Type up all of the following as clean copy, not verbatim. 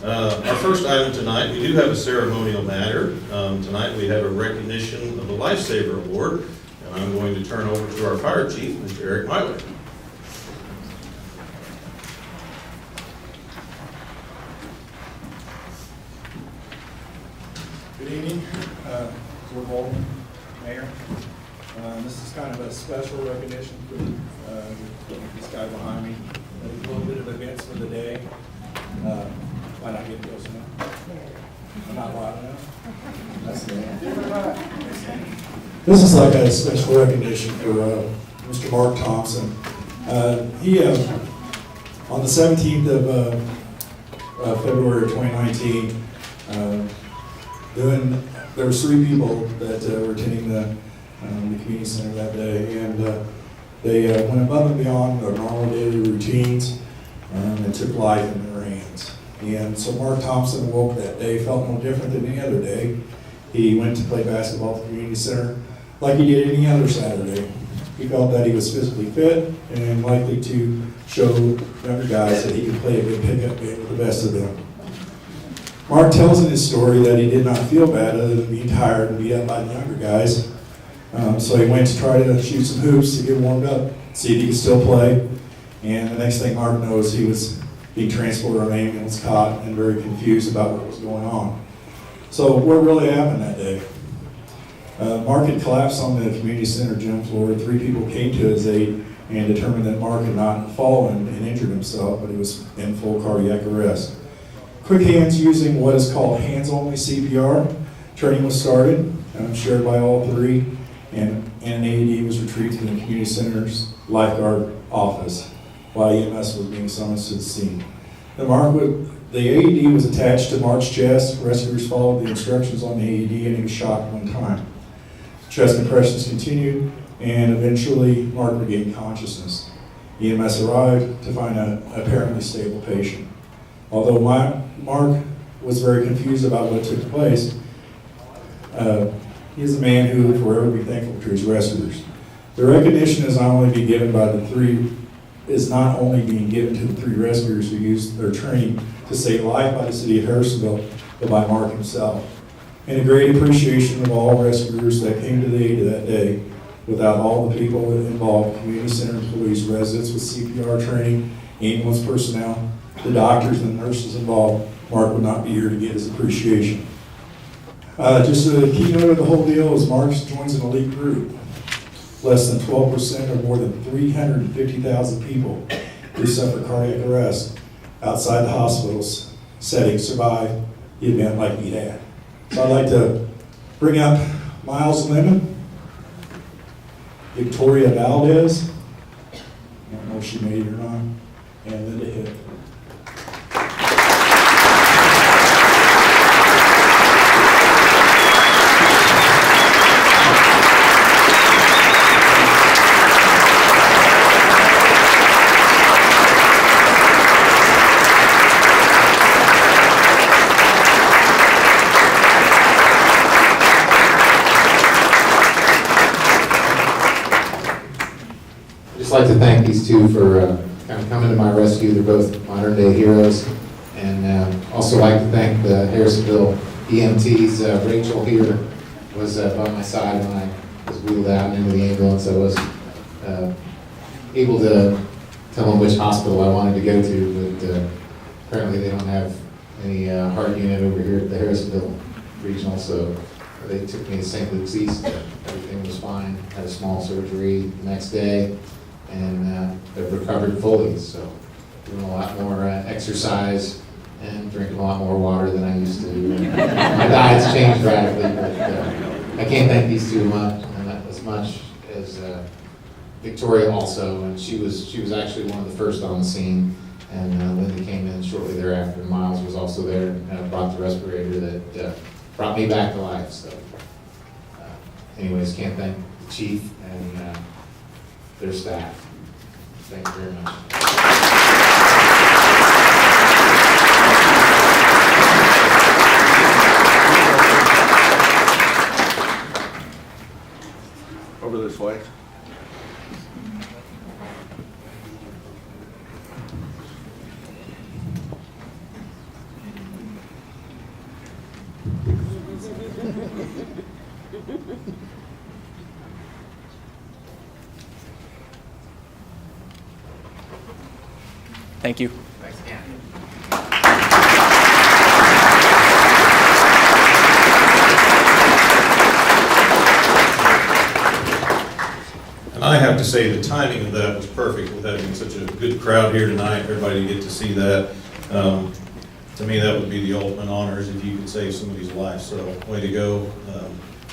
Our first item tonight, we do have a ceremonial matter. Tonight we have a recognition of the Lifesaver Award, and I'm going to turn over to our fire chief, Mr. Eric Myler. Good evening, Board Alderman, Mayor. This is kind of a special recognition for this guy behind me. There's a little bit of events for the day. Why not get close enough? I'm not loud enough. That's it. This is like a special recognition for Mr. Mark Thompson. He, on the 17th of February 2019, there was 3 people that were attending the community center that day, and they went above and beyond their normal daily routines and took life in their hands. And so Mark Thompson woke that day, felt no different than any other day. He went to play basketball at the community center like he did any other Saturday. He felt that he was physically fit and likely to show younger guys that he could play a good pickup game with the best of them. Mark tells in his story that he did not feel bad other than being tired and beat up by the younger guys. So he went to try to shoot some hoops to get warmed up, see if he could still play. And the next thing Mark knows, he was being transported on an ambulance cot and very confused about what was going on. So what really happened that day? Mark had collapsed on the community center gym floor. 3 people came to his aid and determined that Mark had not fallen and injured himself, but he was in full cardiac arrest. Quick hands using what is called hands-only CPR. Training was started, shared by all 3, and an AED was retrieved to the community center's lifeguard office while EMS was being summoned to the scene. The AED was attached to Mark's chest. Rescuers followed the instructions on the AED and he was shocked 1 time. Chest compressions continued and eventually Mark regained consciousness. EMS arrived to find an apparently stable patient. Although Mark was very confused about what took place, he is a man who will forever be thankful to his rescuers. The recognition is not only being given to the 3 rescuers who used their training to save life by the city of Harrisonville, but by Mark himself. And a great appreciation of all rescuers that came to the aid of that day. Without all the people involved, community center employees, residents with CPR training, ambulance personnel, the doctors and the nurses involved, Mark would not be here to get his appreciation. Just a keynote of the whole deal is Mark joins an elite group. Less than 12% or more than 350,000 people who suffer cardiac arrest outside the hospital's setting survive the event like he had. So I'd like to bring up Miles Lemon, Victoria Valdez, I don't know if she made it or not, and Linda Hitt. I'd like to thank these 2 for kind of coming to my rescue. They're both modern day heroes. And also like to thank the Harrisonville EMTs. Rachel here was by my side when I was wheeled out into the ambulance. I was able to tell them which hospital I wanted to go to, but apparently they don't have any heart unit over here at the Harrisonville Regional, so they took me to St. Luke's East. Everything was fine. Had a small surgery the next day. And they've recovered fully, so doing a lot more exercise and drinking a lot more water than I used to. My diet's changed radically, but I can't thank these 2 much, and as much as Victoria also, and she was actually one of the first on the scene, and Linda came in shortly thereafter, and Miles was also there and brought the respirator that brought me back to life. So anyways, can't thank the chief and their staff. Thank you very much. Over this way. Thank you. Thanks again. And I have to say, the timing of that was perfect with having such a good crowd here tonight, everybody to get to see that. To me, that would be the ultimate honors if you could save somebody's life, so way to go.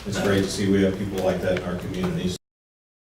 It's great to see we have people like that in our communities.